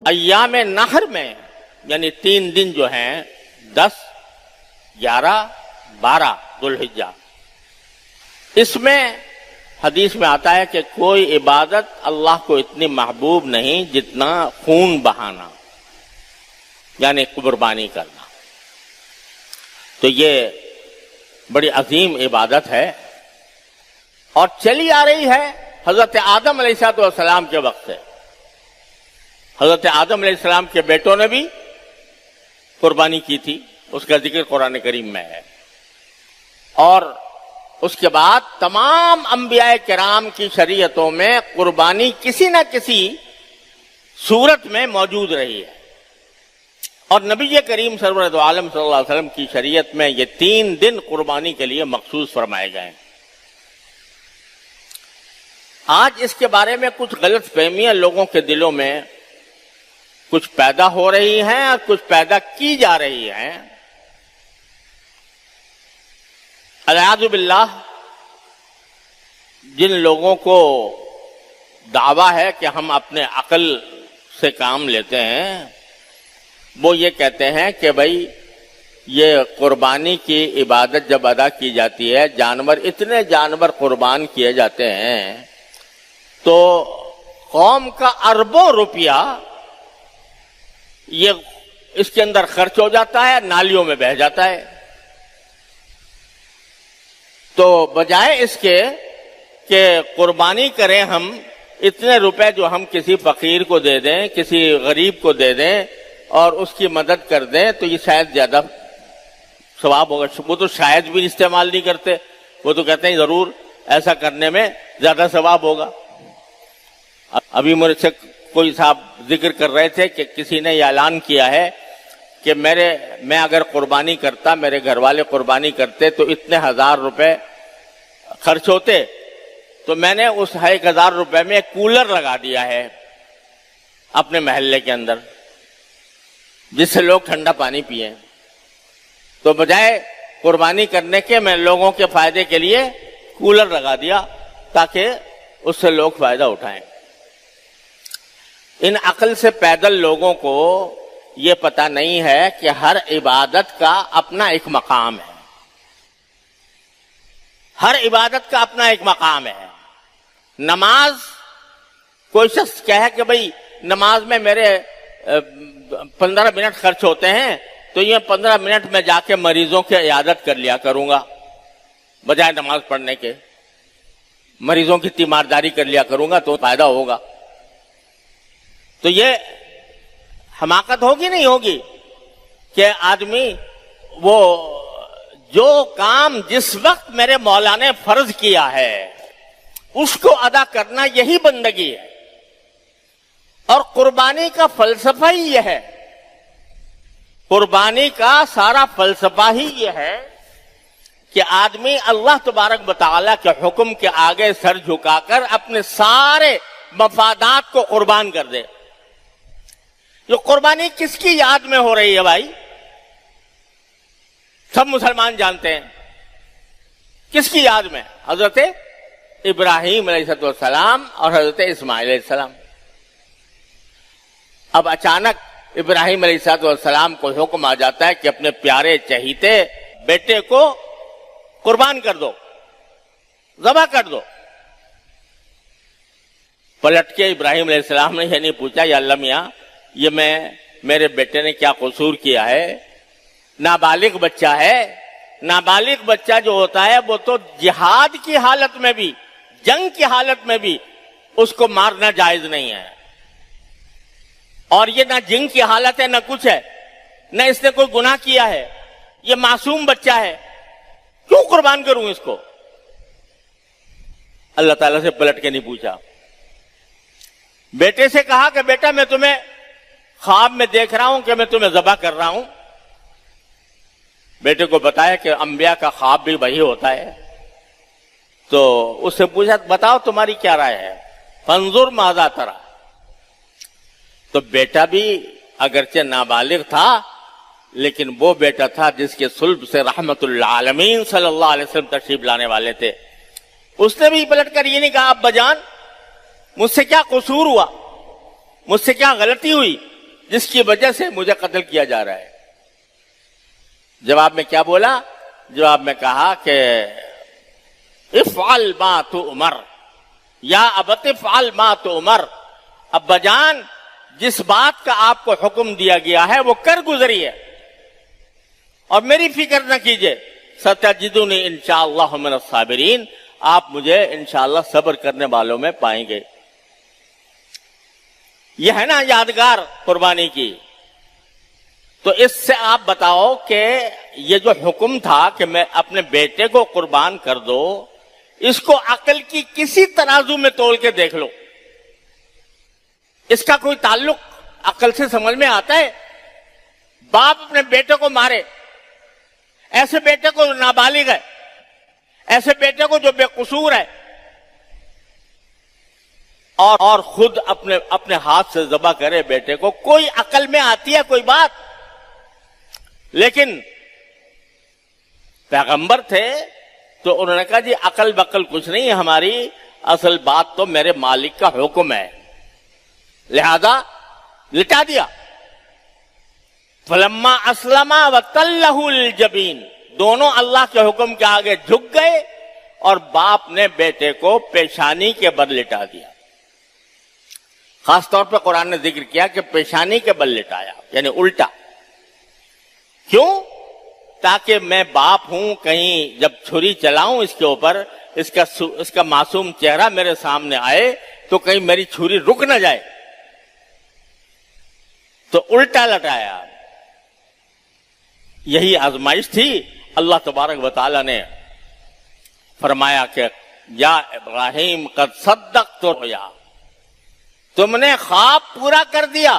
ایام نحر میں یعنی 3 دن جو ہیں 10 11 12 ذوالحجہ، اس میں حدیث میں آتا ہے کہ کوئی عبادت اللہ کو اتنی محبوب نہیں جتنا خون بہانا، یعنی قربانی کرنا۔ تو یہ بڑی عظیم عبادت ہے اور چلی آ رہی ہے حضرت آدم علیہ السلام کے وقت سے۔ حضرت آدم علیہ السلام کے بیٹوں نے بھی قربانی کی تھی، اس کا ذکر قرآن کریم میں ہے، اور اس کے بعد تمام انبیاء کرام کی شریعتوں میں قربانی کسی نہ کسی صورت میں موجود رہی ہے، اور نبی کریم سرور دو عالم صلی اللہ علیہ وسلم کی شریعت میں یہ 3 دن قربانی کے لیے مخصوص فرمائے گئے ہیں۔ آج اس کے بارے میں کچھ غلط فہمیاں لوگوں کے دلوں میں کچھ پیدا ہو رہی ہیں اور کچھ پیدا کی جا رہی ہیں۔ اعوذ باللہ، جن لوگوں کو دعویٰ ہے کہ ہم اپنے عقل سے کام لیتے ہیں، وہ یہ کہتے ہیں کہ بھائی یہ قربانی کی عبادت جب ادا کی جاتی ہے، اتنے جانور قربان کیے جاتے ہیں تو قوم کا اربوں روپیہ یہ اس کے اندر خرچ ہو جاتا ہے، نالیوں میں بہہ جاتا ہے۔ تو بجائے اس کے کہ قربانی کریں ہم، اتنے روپے جو ہم کسی فقیر کو دے دیں، کسی غریب کو دے دیں اور اس کی مدد کر دیں تو یہ شاید زیادہ ثواب ہوگا۔ وہ تو شاید بھی استعمال نہیں کرتے، وہ تو کہتے ہیں ضرور ایسا کرنے میں زیادہ ثواب ہوگا۔ ابھی میرے سے کوئی صاحب ذکر کر رہے تھے کہ کسی نے یہ اعلان کیا ہے کہ میں اگر قربانی کرتا، میرے گھر والے قربانی کرتے تو اتنے 1000 روپے خرچ ہوتے، تو میں نے اس 1000 روپے میں ایک کولر لگا دیا ہے اپنے محلے کے اندر جس سے لوگ ٹھنڈا پانی پئیں۔ تو بجائے قربانی کرنے کے میں لوگوں کے فائدے کے لیے کولر لگا دیا تاکہ اس سے لوگ فائدہ اٹھائیں۔ ان عقل سے پیدل لوگوں کو یہ پتہ نہیں ہے کہ ہر عبادت کا اپنا ایک مقام ہے، ہر عبادت کا اپنا ایک مقام ہے۔ نماز، کوئی شخص کہے کہ بھئی نماز میں میرے 15 منٹ خرچ ہوتے ہیں تو یہ 15 منٹ میں جا کے مریضوں کی عیادت کر لیا کروں گا، بجائے نماز پڑھنے کے مریضوں کی تیمارداری کر لیا کروں گا تو فائدہ ہوگا۔ تو یہ حماقت ہوگی نہیں ہوگی کہ آدمی وہ جو کام جس وقت میرے مولا نے فرض کیا ہے اس کو ادا کرنا یہی بندگی ہے، اور قربانی کا فلسفہ ہی یہ ہے، قربانی کا سارا فلسفہ ہی یہ ہے کہ آدمی اللہ تبارک و تعالیٰ کے حکم کے آگے سر جھکا کر اپنے سارے مفادات کو قربان کر دے۔ یہ قربانی کس کی یاد میں ہو رہی ہے بھائی؟ سب مسلمان جانتے ہیں کس کی یاد میں؟ حضرت ابراہیم علیہ السلام اور حضرت اسماعیل علیہ السلام۔ اب اچانک ابراہیم علیہ السلام کو حکم آ جاتا ہے کہ اپنے پیارے چہیتے بیٹے کو قربان کر دو، ذبح کر دو۔ پلٹ کے ابراہیم علیہ السلام نے یہ نہیں پوچھا یا اللہ میاں یہ میرے بیٹے نے کیا قصور کیا ہے؟ نابالغ بچہ ہے، نابالغ بچہ جو ہوتا ہے وہ تو جہاد کی حالت میں بھی، جنگ کی حالت میں بھی اس کو مارنا جائز نہیں ہے، اور یہ نہ جنگ کی حالت ہے نہ کچھ ہے، نہ اس نے کوئی گناہ کیا ہے، یہ معصوم بچہ ہے، کیوں قربان کروں اس کو؟ اللہ تعالیٰ سے پلٹ کے نہیں پوچھا، بیٹے سے کہا کہ بیٹا میں تمہیں خواب میں دیکھ رہا ہوں کہ میں تمہیں ذبح کر رہا ہوں۔ بیٹے کو بتایا کہ انبیاء کا خواب بھی وہی ہوتا ہے، تو اس سے پوچھا بتاؤ تمہاری کیا رائے ہے؟ فانظر ماذا ترى۔ تو بیٹا بھی اگرچہ نابالغ تھا لیکن وہ بیٹا تھا جس کے صلب سے رحمت للعالمین صلی اللہ علیہ وسلم تشریف لانے والے تھے۔ اس نے بھی پلٹ کر یہ نہیں کہا ابا جان مجھ سے کیا قصور ہوا، مجھ سے کیا غلطی ہوئی جس کی وجہ سے مجھے قتل کیا جا رہا ہے. جواب میں کیا بولا؟ جواب میں کہا کہ افعل ما تؤمر یا ابت افعل ما تؤمر، ابا جان جس بات کا آپ کو حکم دیا گیا ہے وہ کر گزریے اور میری فکر نہ کیجیے. ستجدونی انشاءاللہ من الصابرین، آپ مجھے انشاءاللہ صبر کرنے والوں میں پائیں گے. یہ ہے نا یادگار قربانی کی. تو اس سے آپ بتاؤ کہ یہ جو حکم تھا کہ میں اپنے بیٹے کو قربان کر دو، اس کو عقل کی کسی ترازو میں تول کے دیکھ لو، اس کا کوئی تعلق عقل سے سمجھ میں آتا ہے؟ باپ اپنے بیٹے کو مارے، ایسے بیٹے کو نابالغ ہے، ایسے بیٹے کو جو بے قصور ہے، اور خود اپنے ہاتھ سے ذبح کرے بیٹے کو، کوئی عقل میں آتی ہے کوئی بات؟ لیکن پیغمبر تھے تو انہوں نے کہا جی عقل بقل کچھ نہیں ہے ہماری، اصل بات تو میرے مالک کا حکم ہے، لہذا لٹا دیا. فلما اسلم وتلہ للجبین، دونوں اللہ کے حکم کے آگے جھک گئے اور باپ نے بیٹے کو پیشانی کے بل لٹا دیا. خاص طور پہ قرآن نے ذکر کیا کہ پیشانی کے بل لٹایا، یعنی الٹا. کیوں؟ تاکہ میں باپ ہوں، کہیں جب چھری چلاؤں اس کے اوپر، اس کا معصوم چہرہ میرے سامنے آئے تو کہیں میری چھری رک نہ جائے. تو الٹا لٹایا. یہی آزمائش تھی. اللہ تبارک و تعالی نے فرمایا کہ یا ابراہیم قد صدقت رؤیا، تم نے خواب پورا کر دیا،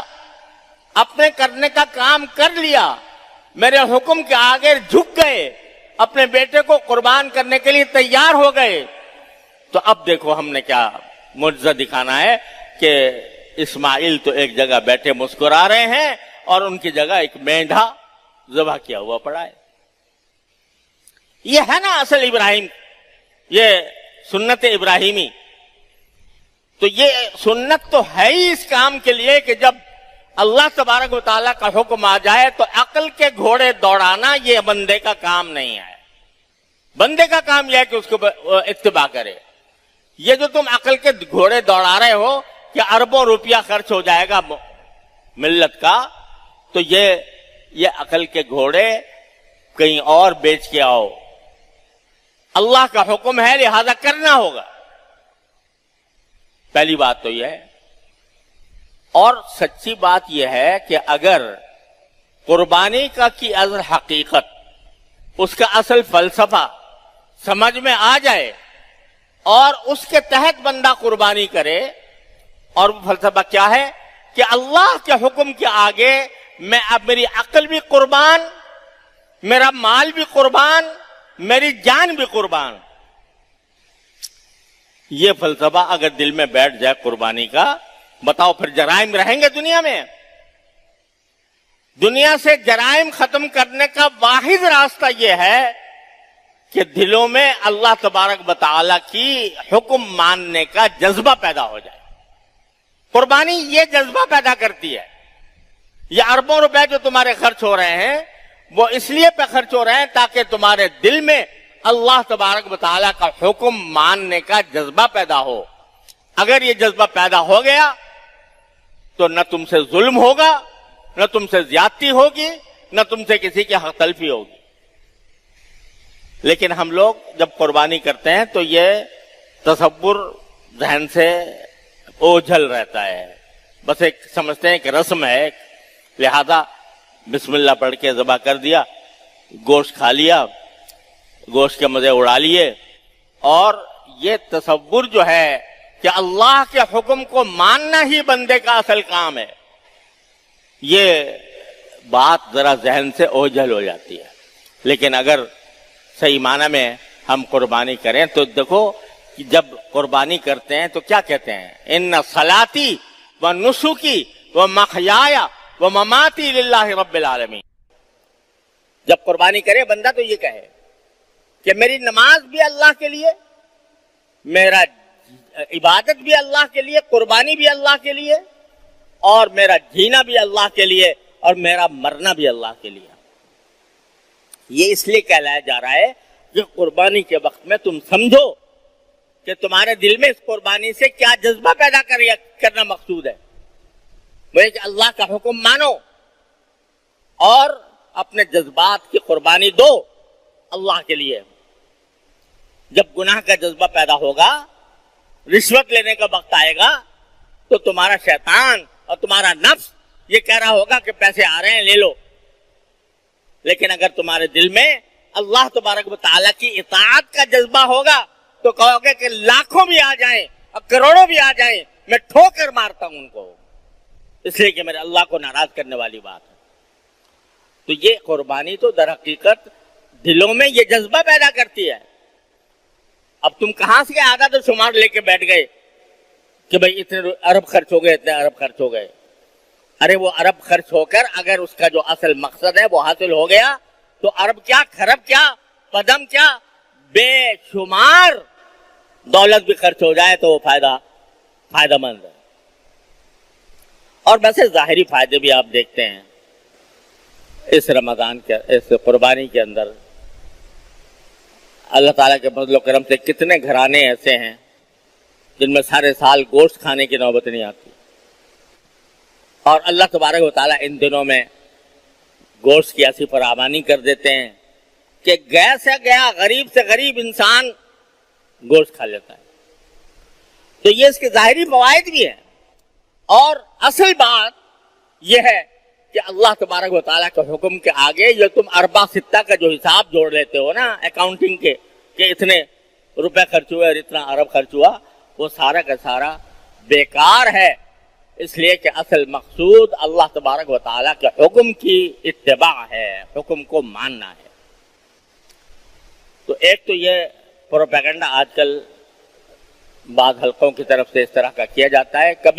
اپنے کرنے کا کام کر لیا، میرے حکم کے آگے جھک گئے، اپنے بیٹے کو قربان کرنے کے لیے تیار ہو گئے. تو اب دیکھو ہم نے کیا معجزہ دکھانا ہے کہ اسماعیل تو ایک جگہ بیٹھے مسکرا رہے ہیں اور ان کی جگہ ایک مینڈھا ذبح کیا ہوا پڑا ہے. یہ ہے نا اصل ابراہیم، یہ سنت ابراہیمی. تو یہ سنت تو ہے ہی اس کام کے لیے کہ جب اللہ تبارک و تعالیٰ کا حکم آ جائے تو عقل کے گھوڑے دوڑانا یہ بندے کا کام نہیں ہے. بندے کا کام یہ ہے کہ اس کو اتباع کرے. یہ جو تم عقل کے گھوڑے دوڑا رہے ہو کہ اربوں روپیہ خرچ ہو جائے گا ملت کا، تو یہ عقل کے گھوڑے کہیں اور بیچ کے آؤ. اللہ کا حکم ہے لہذا کرنا ہوگا. پہلی بات تو یہ ہے. اور سچی بات یہ ہے کہ اگر قربانی کی اصل حقیقت، اس کا اصل فلسفہ سمجھ میں آ جائے اور اس کے تحت بندہ قربانی کرے، اور وہ فلسفہ کیا ہے کہ اللہ کے حکم کے آگے میں اب میری عقل بھی قربان، میرا مال بھی قربان، میری جان بھی قربان. یہ فلسفہ اگر دل میں بیٹھ جائے قربانی کا، بتاؤ پھر جرائم رہیں گے دنیا میں؟ دنیا سے جرائم ختم کرنے کا واحد راستہ یہ ہے کہ دلوں میں اللہ تبارک و تعالی کی حکم ماننے کا جذبہ پیدا ہو جائے. قربانی یہ جذبہ پیدا کرتی ہے. یہ اربوں روپے جو تمہارے خرچ ہو رہے ہیں وہ اس لیے پہ خرچ ہو رہے ہیں تاکہ تمہارے دل میں اللہ تبارک و تعالی کا حکم ماننے کا جذبہ پیدا ہو. اگر یہ جذبہ پیدا ہو گیا تو نہ تم سے ظلم ہوگا، نہ تم سے زیادتی ہوگی، نہ تم سے کسی کی حق تلفی ہوگی. لیکن ہم لوگ جب قربانی کرتے ہیں تو یہ تصور ذہن سے اوجھل رہتا ہے. بس ایک سمجھتے ہیں کہ رسم ہے، لہذا بسم اللہ پڑھ کے ذبح کر دیا، گوشت کھا لیا، گوشت کے مزے اڑا لیے. اور یہ تصور جو ہے کہ اللہ کے حکم کو ماننا ہی بندے کا اصل کام ہے، یہ بات ذرا ذہن سے اوجھل ہو جاتی ہے. لیکن اگر صحیح معنی میں ہم قربانی کریں تو دیکھو کہ جب قربانی کرتے ہیں تو کیا کہتے ہیں؟ ان صلاتی و نسکی و محیای و مماتی للہ رب العالمین. جب قربانی کرے بندہ تو یہ کہے کہ میری نماز بھی اللہ کے لیے، میرا عبادت بھی اللہ کے لیے، قربانی بھی اللہ کے لیے، اور میرا جینا بھی اللہ کے لیے اور میرا مرنا بھی اللہ کے لیے. یہ اس لیے کہلایا جا رہا ہے کہ قربانی کے وقت میں تم سمجھو کہ تمہارے دل میں اس قربانی سے کیا جذبہ پیدا کرنا مقصود ہے. وہ کہ اللہ کا حکم مانو اور اپنے جذبات کی قربانی دو اللہ کے لیے. جب گناہ کا جذبہ پیدا ہوگا، رشوت لینے کا وقت آئے گا، تو تمہارا شیطان اور تمہارا نفس یہ کہہ رہا ہوگا کہ پیسے آ رہے ہیں لے لو. لیکن اگر تمہارے دل میں اللہ تبارک و تعالیٰ کی اطاعت کا جذبہ ہوگا تو کہو گے کہ لاکھوں بھی آ جائیں اور کروڑوں بھی آ جائیں، میں ٹھوکر مارتا ہوں ان کو، اس لیے کہ میرے اللہ کو ناراض کرنے والی بات ہے. تو یہ قربانی تو در حقیقت دلوں میں یہ جذبہ پیدا کرتی ہے. اب تم کہاں سے عادت و شمار لے کے بیٹھ گئے کہ بھئی اتنے ارب خرچ ہو گئے، اتنے ارب خرچ ہو گئے. ارے وہ ارب خرچ ہو کر اگر اس کا جو اصل مقصد ہے وہ حاصل ہو گیا تو ارب کیا، کھرب کیا، پدم کیا، بے شمار دولت بھی خرچ ہو جائے تو وہ فائدہ مند ہے. اور ویسے ظاہری فائدے بھی آپ دیکھتے ہیں اس رمضان کے اس قربانی کے اندر. اللہ تعالیٰ کے فضل و کرم سے کتنے گھرانے ایسے ہیں جن میں سارے سال گوشت کھانے کی نوبت نہیں آتی، اور اللہ تبارک و تعالیٰ ان دنوں میں گوشت کی ایسی فراوانی کر دیتے ہیں کہ گیا سے گیا غریب سے غریب انسان گوشت کھا لیتا ہے. تو یہ اس کے ظاہری فوائد بھی ہیں. اور اصل بات یہ ہے کہ اللہ تبارک و تعالیٰ کے حکم کے آگے یہ تم اربع ستہ کا جو حساب جوڑ لیتے ہو نا اکاؤنٹنگ کے کہ اتنے روپے خرچ ہوئے اور اتنا ارب خرچ ہوا، وہ سارا کا سارا بیکار ہے. اس لیے کہ اصل مقصود اللہ تبارک و تعالیٰ کے حکم کی اتباع ہے، حکم کو ماننا ہے. تو ایک تو یہ پروپیگنڈا آج کل بعض حلقوں کی طرف سے اس طرح کا کیا جاتا ہے. کبھی